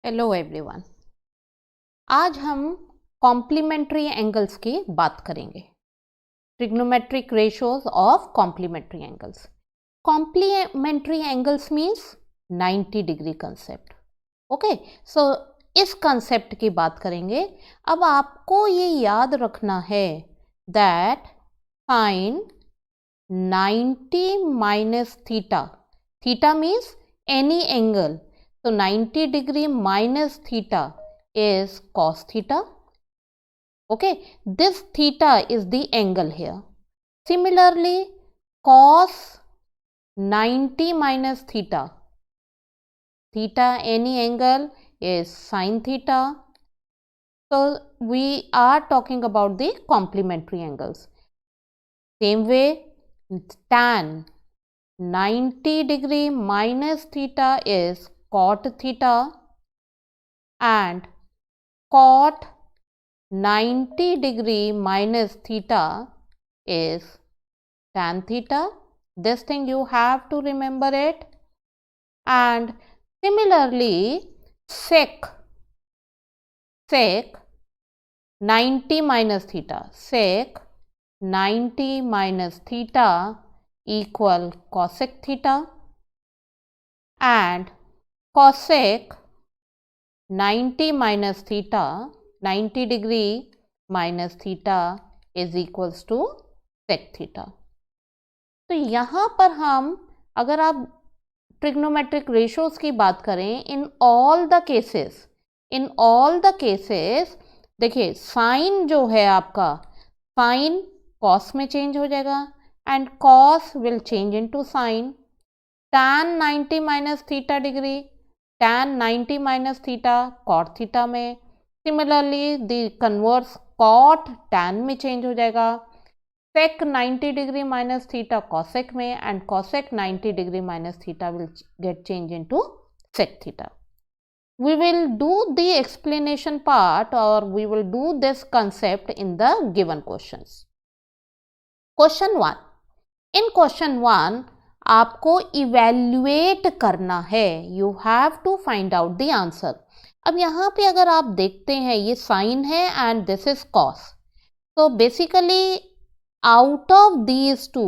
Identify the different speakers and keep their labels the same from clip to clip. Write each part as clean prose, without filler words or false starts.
Speaker 1: Hello everyone. आज हम complementary angles की बात करेंगे। Trigonometric ratios of complementary angles. Complementary angles means 90 degree concept. Okay, so इस कंसेप्ट की बात करेंगे। अब आपको ये याद रखना है that find 90 minus theta. Theta means any angle. So 90 degree minus theta is cos theta. Okay, this theta is the angle here. Similarly, cos 90 minus theta. Theta, any angle, is sin theta. So we are talking about the complementary angles. Same way, tan 90 degree minus theta is cot theta, and cot 90 degree minus theta is tan theta. This thing you have to remember it. And similarly, sec 90 minus theta, sec 90 minus theta equal cosec theta, and cosec 90 minus theta, 90 degree minus theta is equals to sec theta. तो यहाँ पर हम, अगर आप trigonometric ratios की बात करें, in all the cases देखिए, साइन जो है आपका, साइन कॉस में चेंज हो जाएगा and cos will change into sine. tan 90 minus theta degree, tan 90 minus theta cot theta में. Similarly the converse cot tan में चेंज हो जाएगा. sec 90 degree minus theta cosec में, and cosec 90 degree minus theta will get change into sec theta. We will do the explanation part, or we will do this concept in the given questions. Question 1. In question 1, आपको evaluate करना है. You have to find out the answer. अब यहाँ पे अगर आप देखते हैं, ये साइन है एंड दिस इज कॉस. तो basically out of these two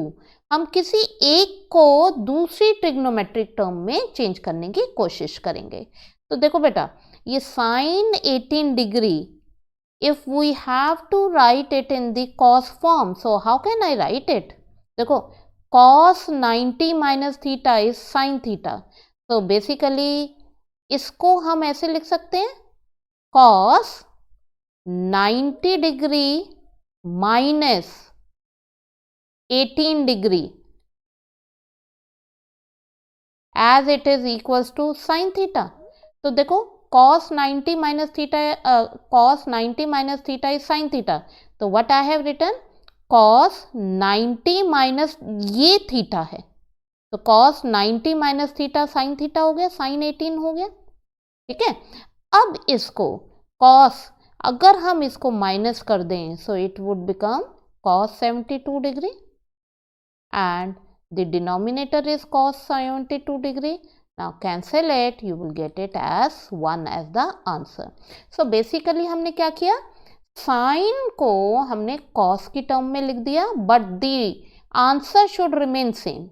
Speaker 1: हम किसी एक को दूसरी ट्रिग्नोमेट्रिक टर्म में चेंज करने की कोशिश करेंगे. तो देखो बेटा, ये sine 18 degree, if we have to write it in the cos form, so how can I write it? देखो, cos 90 minus theta is sin theta. So basically इसको हम ऐसे लिख सकते हैं, cos 90 degree minus 18 degree as it is equals to sin theta. तो देखो, cos 90 minus theta, cos 90 minus theta is sin theta. तो what I have written, cos 90 minus ये थीटा है, तो cos 90 minus theta sin theta हो गया, sin 18 हो गया. ठीक है. अब इसको cos, अगर हम इसको माइनस कर दें, so it would become cos 72 degree, and the denominator is cos 72 degree. Now cancel it, you will get it as 1 as the answer. So basically हमने क्या किया, साइन को हमने cos की टर्म में लिख दिया, but the answer should remain same.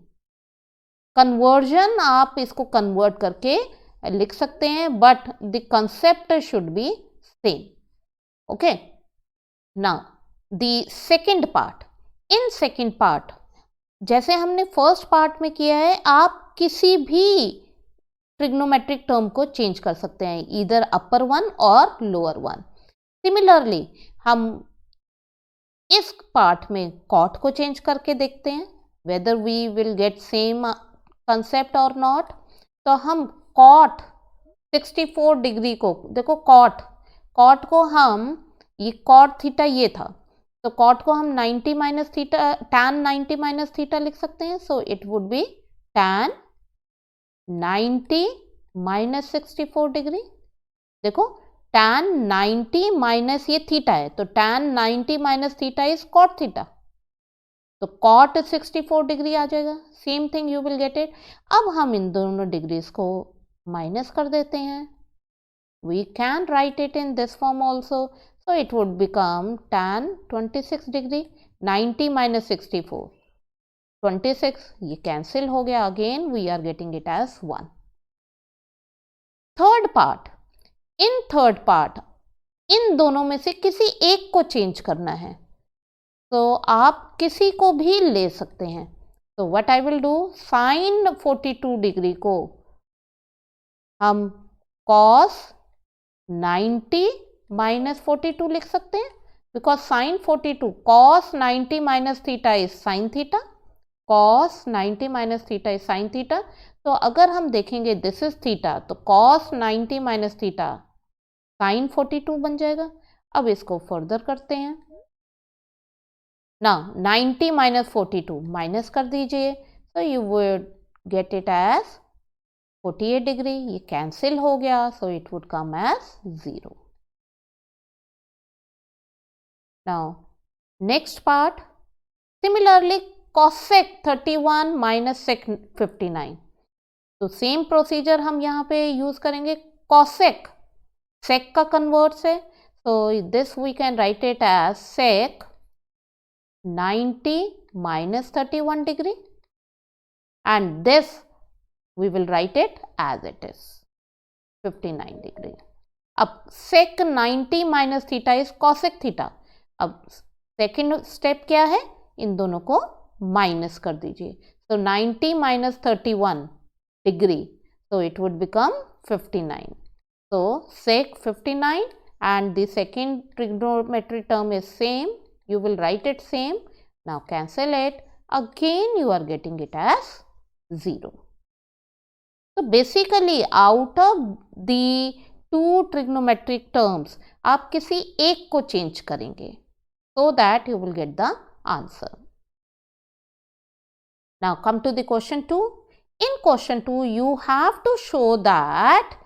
Speaker 1: Conversion आप इसको कन्वर्ट करके लिख सकते हैं, but the concept should be same. Okay. Now the second part. In second part, जैसे हमने फर्स्ट पार्ट में किया है, आप किसी भी ट्रिग्नोमेट्रिक टर्म को चेंज कर सकते हैं, ईदर अपर वन और लोअर वन. सिमिलरली हम इस पार्ट में कॉट को चेंज करके देखते हैं, whether we will get same concept और नॉट. तो हम कॉट 64 डिग्री को, देखो कॉट को हम, ये कॉट थीटा ये था, तो कॉट को हम 90 minus theta, tan 90 minus theta लिख सकते हैं. So it would be tan 90 minus 64 degree. देखो, tan 90 माइनस ये थीटा है, तो tan 90 minus theta is cot theta, तो कॉट 64 डिग्री आ जाएगा. Same thing you will get it. अब हम इन दोनों डिग्रीज को माइनस कर देते हैं, We can write it in this form also. So it would become tan 26 degree. 90 minus 64. 26, ये cancel हो गया. Again we are getting it as 1. Third part. In third part, इन दोनों में से किसी एक को चेंज करना है. तो आप किसी को भी ले सकते हैं. तो what I will do, sin 42 degree को हम cos 90 minus 42 लिख सकते हैं. Because sin 42, cos 90 minus theta is sin theta. Cos 90 minus theta is sin theta. तो अगर हम देखेंगे this is theta, तो cos 90 minus theta sin 42 बन जाएगा. अब इसको फर्दर करते हैं ना. 90 minus 42 माइनस कर दीजिए. So you would get it as 48 degree. ये कैंसिल हो गया. So it would come as 0. Now next part. Similarly cosec 31 minus sec 59. तो सेम प्रोसीजर हम यहाँ पे यूज करेंगे. cosec sec का कन्वर्ट्स है. So this we can write it as sec 90 minus 31 degree, and this we will write it as it is 59 degree. अब sec 90 minus theta is cosec theta. अब second step क्या है, इन दोनों को minus कर दीजिए. So 90 minus 31 degree, so it would become 59. So sec 59 and the second trigonometry term is same. You will write it same. Now cancel it. Again you are getting it as 0. So basically out of the two trigonometric terms, आप किसी एक को change करेंगे so that you will get the answer. Now come to the question 2. In question 2, you have to show that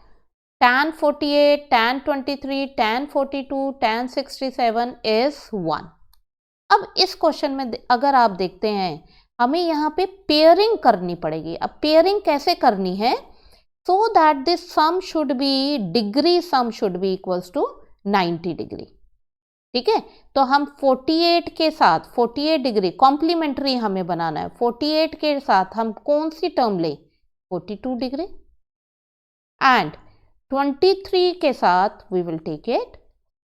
Speaker 1: tan 48, tan 23, tan 42, tan 67 is 1. अब इस question में अगर आप देखते हैं, हमें यहाँ पे पेयरिंग करनी पड़ेगी. अब पेयरिंग कैसे करनी है? So that this sum should be, degree sum should be equals to 90 degree. ठीक है, तो हम 48 के साथ 48 डिग्री कॉम्प्लीमेंट्री हमें बनाना है. 48 के साथ हम कौन सी टर्म लें? 42 डिग्री. एंड 23 के साथ we will take it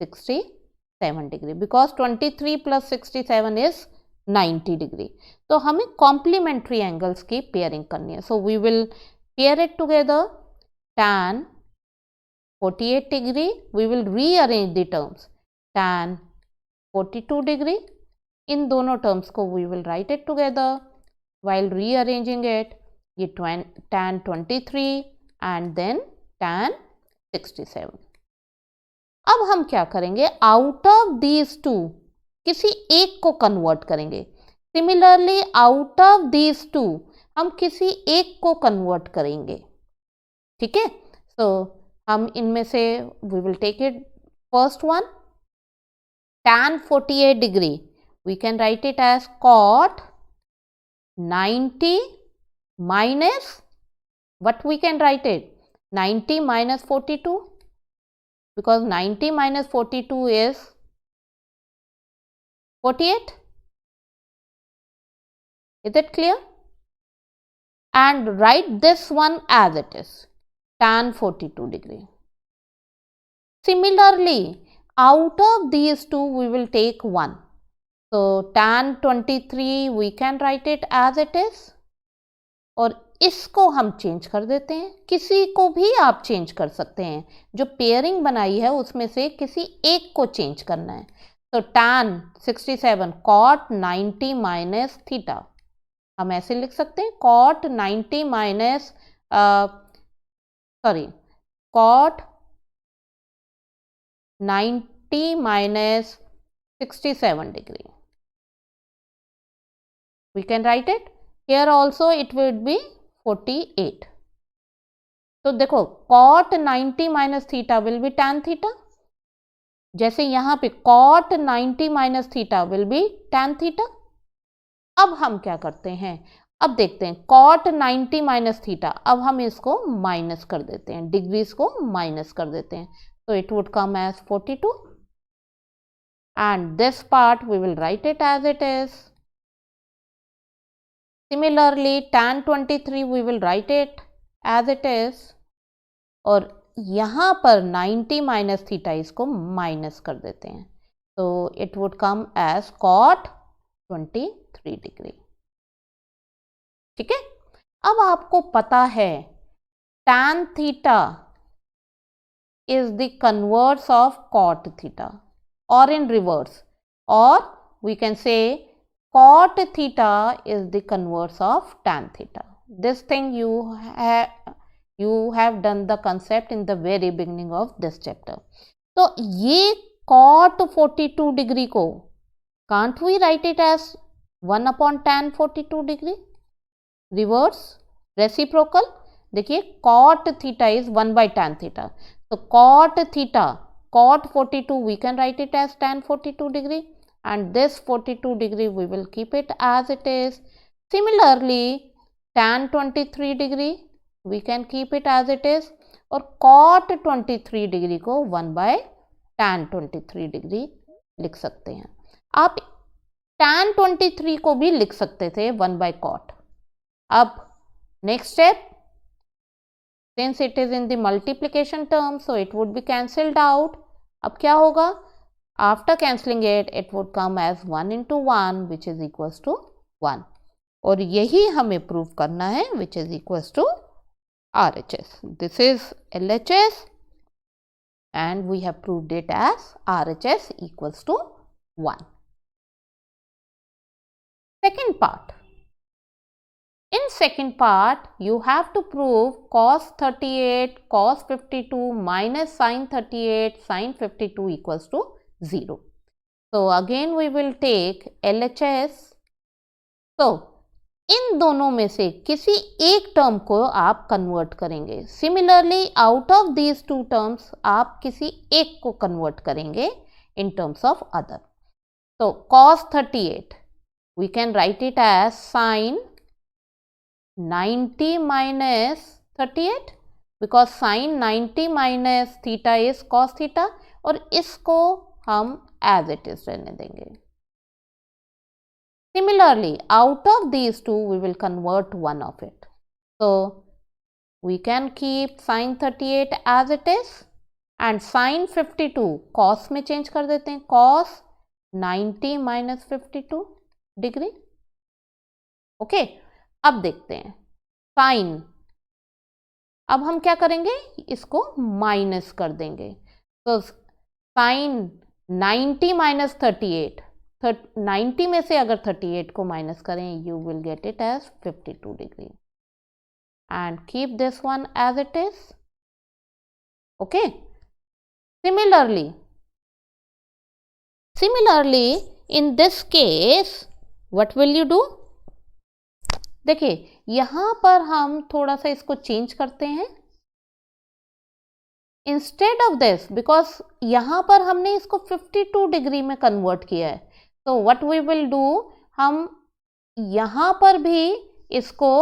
Speaker 1: 67 degree, because 23 plus 67 is 90 degree. तो हमें कॉम्प्लीमेंट्री एंगल्स की पेयरिंग करनी है. So we will pair it together. tan 48 degree, we will rearrange the terms. tan 42 degree, इन दोनों टर्म्स को we will write it together while rearranging it. ये tan 23 and then tan 67. अब हम क्या करेंगे? आउट ऑफ दीज टू किसी एक को कन्वर्ट करेंगे. Similarly out of these two हम किसी एक को कन्वर्ट करेंगे. ठीक है, सो हम इनमें से we will take it first one. tan 48 degree, we can write it as cot 90 minus, what we can write it? 90 minus 42, because 90 minus 42 is 48. Is it clear? And write this one as it is, tan 42 degree. Similarly, out of these two we will take one. So tan 23 we can write it as it is. और इसको हम change कर देते हैं. किसी को भी आप चेंज कर सकते हैं. जो पेयरिंग बनाई है उसमें से किसी एक को चेंज करना है. तो tan 67 cot 90 माइनस थीटा, हम ऐसे लिख सकते हैं. cot 90 minus cot 90 minus 67 degree. We can write it. Here also it would be 48. तो देखो cot 90 minus theta will be tan theta. जैसे यहाँ पे cot 90 minus theta will be tan theta. अब हम क्या करते हैं? अब देखते हैं cot 90 माइनस थीटा, अब हम इसको माइनस कर देते हैं, डिग्रीज को माइनस कर देते हैं, तो it would come as 42 and this part we will write it as it is. Similarly tan 23 we will write it as it is, और यहाँ पर 90 माइनस थीटा इसको माइनस कर देते हैं, तो it would come as cot 23 degree. ठीक है, अब आपको पता है tan theta is the converse of cot theta, or in reverse, or we can say cot theta is the converse of tan theta. This thing you have done the concept in the very beginning of this chapter. तो ये cot 42 degree को can't we write it as 1 upon tan 42 degree? Reverse, reciprocal. देखिए cot theta is 1 by tan theta, so cot theta, cot 42 we can write it as tan 42 degree, and this 42 degree we will keep it as it is. Similarly tan 23 degree we can keep it as it is, और cot 23 degree को 1 by tan 23 degree लिख सकते हैं। आप tan 23 को भी लिख सकते थे 1 by cot। अब next step, since it is in the multiplication term, so it would be cancelled out. अब क्या होगा, after cancelling it would come as 1 into 1 which is equals to 1, और यही हमें प्रूव करना है, which is equals to RHS. This is LHS and we have proved it as RHS equals to 1. Second part. In second part, you have to prove cos 38, cos 52 minus sin 38, sin 52 equals to 0. So again we will take LHS. So इन दोनों में से किसी एक term को आप convert करेंगे। Similarly out of these two terms आप किसी एक को कन्वर्ट करेंगे इन टर्म्स ऑफ अदर। तो cos 38 we can write it as sin 90 minus 38, because sin 90 minus theta is cos theta, और इसको हम as it is रहने देंगे। Similarly, out of these two we will convert one of it. So we can keep sin 38 as it is and sin 52 cos में change कर देते हैं, cos 90 minus 52 degree. Okay, अब देखते हैं sin, अब हम क्या करेंगे, इसको माइनस कर देंगे। तो sin 90 minus 38, 90 में से अगर 38 को माइनस करें you will get it as 52 degree, and keep this one as it is. Okay, similarly in this case what will you do? देखिए यहां पर हम थोड़ा सा इसको चेंज करते हैं। इंस्टेड ऑफ दिस, बिकॉज यहां पर हमने इसको 52 डिग्री में कन्वर्ट किया है, तो व्हाट वी विल डू, हम यहां पर भी इसको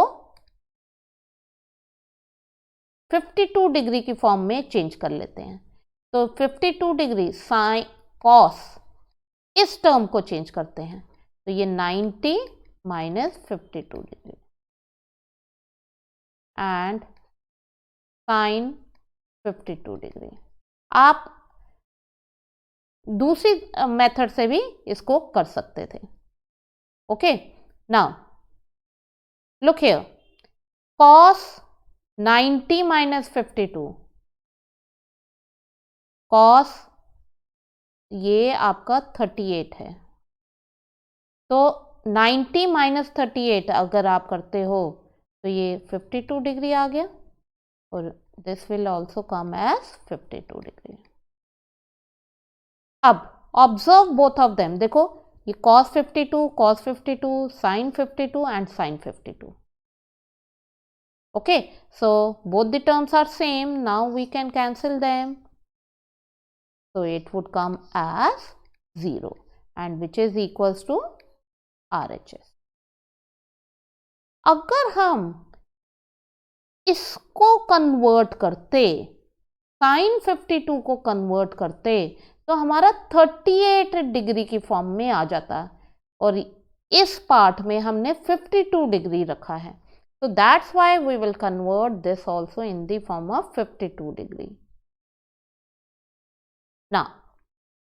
Speaker 1: 52 डिग्री की फॉर्म में चेंज कर लेते हैं। तो 52 डिग्री साइन कॉस, इस टर्म को चेंज करते हैं, तो ये 90 minus 52 degree and sine 52 degree. आप दूसरी मेथड से भी इसको कर सकते थे। Okay, now look here, cos 90 minus 52, cos ये आपका 38 है, तो 90 माइनस 38 अगर आप करते हो तो ये 52 डिग्री आ गया, और this will also come as 52 degree. अब ऑब्जर्व बोथ ऑफ देम, देखो ये cos 52, sin 52 and sin 52. Okay, so both the terms are same. Now we can cancel them. So it would come as 0, and which is equals to RHS. अगर हम इसको convert करते, sign 52 को convert करते, तो हमारा 38 डिग्री की form में आ जाता, और इस पार्ट में हमने 52 डिग्री रखा है. So that's why we will convert this also in the form of 52 degree. Now,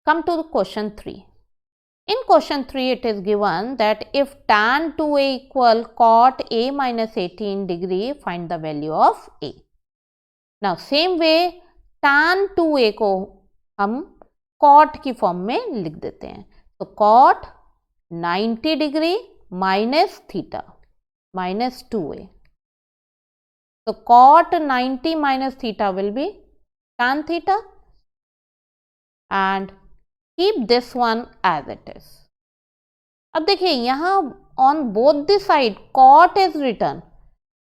Speaker 1: come to the question 3. In question 3, it is given that if tan 2a equal cot a minus 18 degree, find the value of a. Now, same way, tan 2a को हम cot की form में लिख देते हैं. तो cot 90 degree minus theta minus 2a. So cot 90 minus theta will be tan theta, and keep this one as it is. अब देखिए यहाँ on both the side cot is written.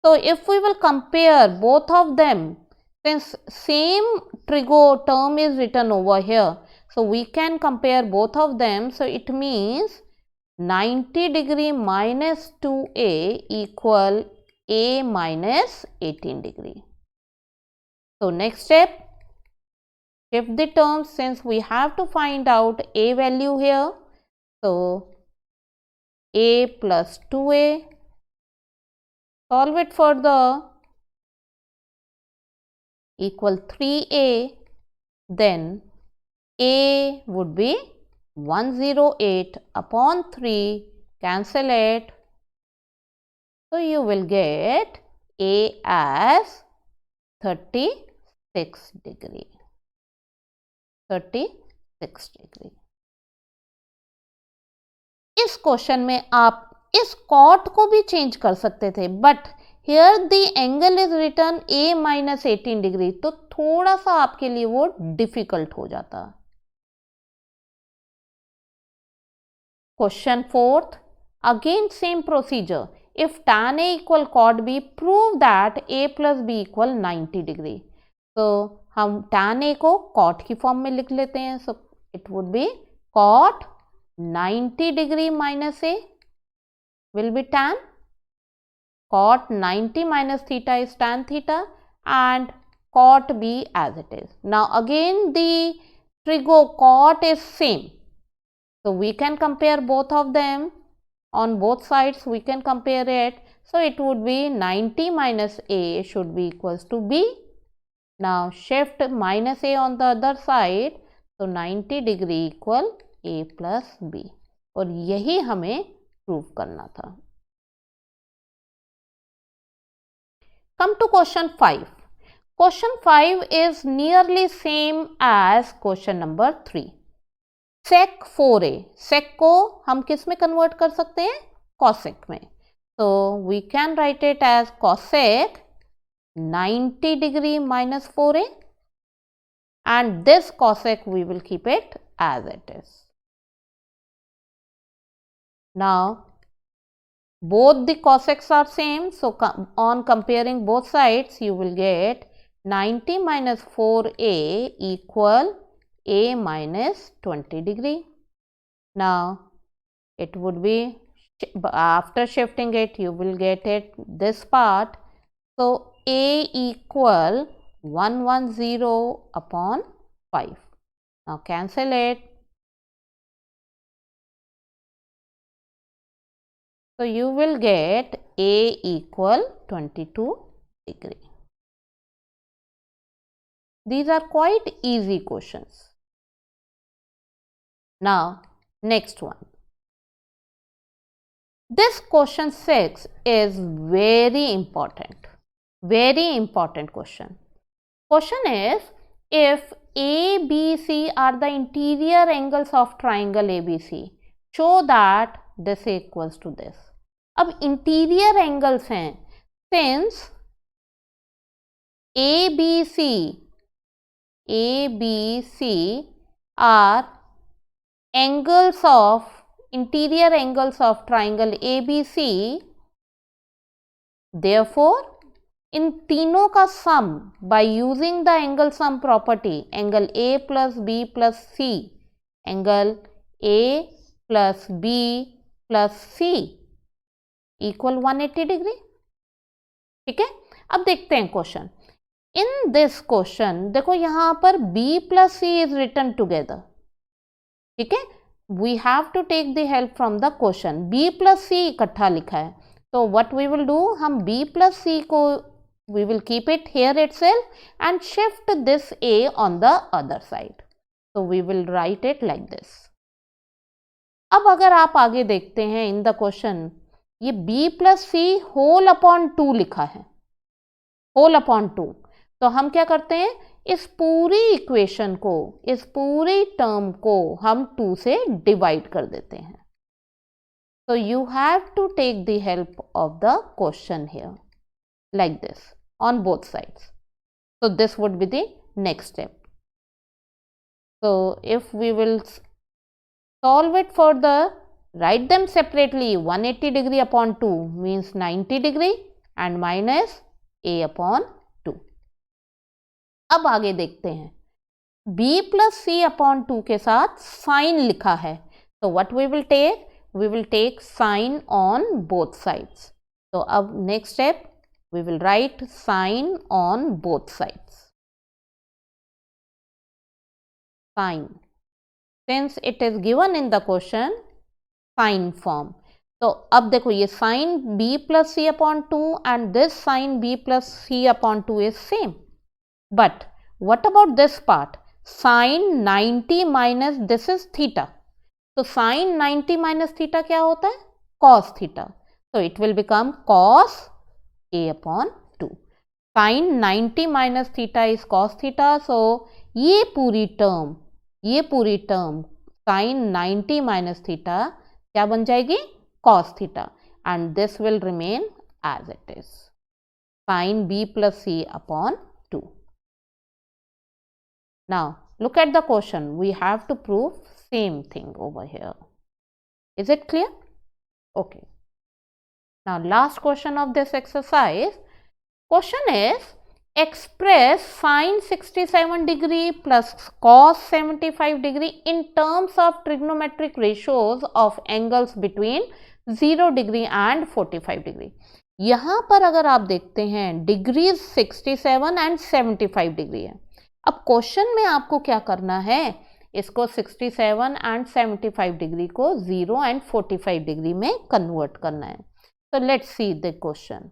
Speaker 1: So if we will compare both of them, since same trigo term is written over here, so we can compare both of them. So it means 90 degree minus 2a equal a minus 18 degree. So next step, shift the terms since we have to find out a value here. So a plus 2a, solve it further, equal 3a, then a would be 108 upon 3, cancel it. So you will get a as 36 degree. 36 degree. इस question में आप इस cot को भी change कर सकते थे, but here the angle is written a minus 18 degree, तो थोड़ा सा आपके लिए वो डिफिकल्ट हो जाता. Question 4, again same procedure. If tan a equal cot b, prove that a plus b equal 90 degree. तो हम tan a को cot की फॉर्म में लिख लेते हैं. So it would be cot 90 degree minus a will be tan. Cot 90 minus theta is tan theta, and cot b as it is. Now again the trigo cot is same, so we can compare both of them. On both sides we can compare it. So it would be 90 minus a should be equals to b. Now shift minus a on the other side, so 90 degree equal a plus b, और यही हमें prove करना था. Come to question 5. Question 5 is nearly same as question number 3. Sec 4a. Sec को हम किस में convert कर सकते हैं? cosec में. So we can write it as cosec 90 degree minus 4a, and this cosec we will keep it as it is. Now both the cosecs are same, so on comparing both sides you will get 90 minus 4a equal a minus 20 degree. Now it would be, after shifting it you will get it this part. So a equal 110 upon 5. Now cancel it. So you will get a equal 22 degree. These are quite easy questions. Now next one. This question 6 is very important. Very important question. Question is, if A, B, C are the interior angles of triangle ABC, show that this equals to this. अब interior angles हैं, since ABC are angles of interior angles of triangle ABC, therefore इन तीनों का sum by using the angle sum property, angle A plus B plus C, angle A plus B plus C equal 180 degree. ठीक है, अब देखते हैं question. In this question देखो यहां पर b plus C is written together. ठीक है, we have to take the help from the question. b plus C इकट्ठा लिखा है, तो व्हाट वी विल डू, हम b प्लस सी को we will keep it here itself and shift this a on the other side. So we will write it like this. अब अगर आप आगे देखते हैं इन द क्वेश्चन, ये b plus सी whole upon 2 लिखा है, होल अपॉन 2। तो हम क्या करते हैं, इस पूरी इक्वेशन को, इस पूरी टर्म को हम 2 से डिवाइड कर देते हैं। So you have to take the help of the question here like this on both sides. So this would be the next step. So if we will solve it further, write them separately. 180 degree upon 2 means 90 degree and minus a upon 2. अब आगे देखते हैं, b plus c upon 2 के साथ sign लिखा है, तो what we will take, we will take sign on both sides. तो अब next step, we will write sign on both sides. Sign, since it is given in the question sign form, तो अब देखो ये sin b plus c upon 2 and this sin b plus c upon 2 is same. But what about this part, sin 90 minus this is theta. तो sin 90 minus theta क्या होता है, cos theta. So it will become cos a upon 2. Sin 90 minus theta is cos theta. So ये पूरी term sin 90 minus theta क्या बन जाएगी, cos theta, and this will remain as it is, sin b plus c upon 2. Now look at the question, we have to prove same thing over here. Is it clear? Okay. Now last question of this exercise. Question is, express sin 67 degree plus cos 75 degree in terms of trigonometric ratios of angles between 0 degree and 45 degree. यहाँ पर अगर आप देखते हैं degrees 67 and 75 degree है। अब question में आपको क्या करना है, इसको 67 एंड 75 डिग्री को 0 एंड 45 डिग्री में कन्वर्ट करना है। So let's see the question,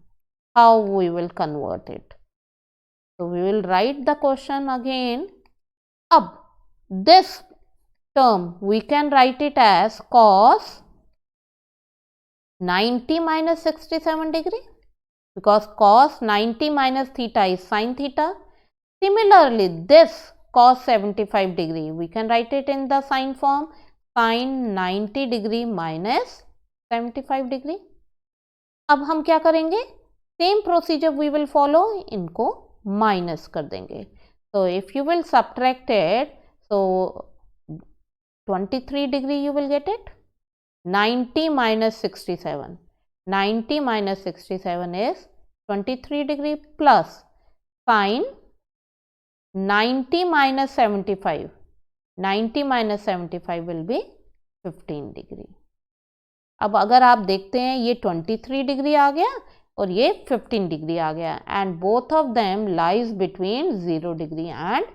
Speaker 1: how we will convert it. So we will write the question again. Ab this term we can write it as cos 90 minus 67 degree, because cos 90 minus theta is sin theta. Similarly, this cos 75 degree we can write it in the sin form, sin 90 degree minus 75 degree. अब हम क्या करेंगे, same procedure we will follow, इनको minus कर देंगे। तो if you will subtracted, so 23 degree you will get it, 90 minus 67, 90 minus 67 is 23 degree plus sin 90 minus 75, 90 minus 75 will be 15 degree. अब अगर आप देखते हैं ये 23 डिग्री आ गया और ये 15 डिग्री आ गया, and both of them lies between 0 degree and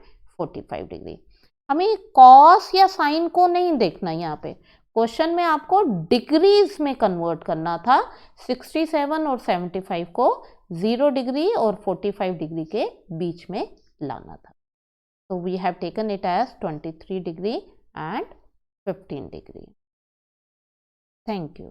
Speaker 1: 45 degree. हमें कॉस या साइन को नहीं देखना, यहाँ पे क्वेश्चन में आपको डिग्रीज में कन्वर्ट करना था। 67 और 75 को 0 डिग्री और 45 डिग्री के बीच में लाना था। तो we have taken it as 23 degree and 15 degree. Thank you.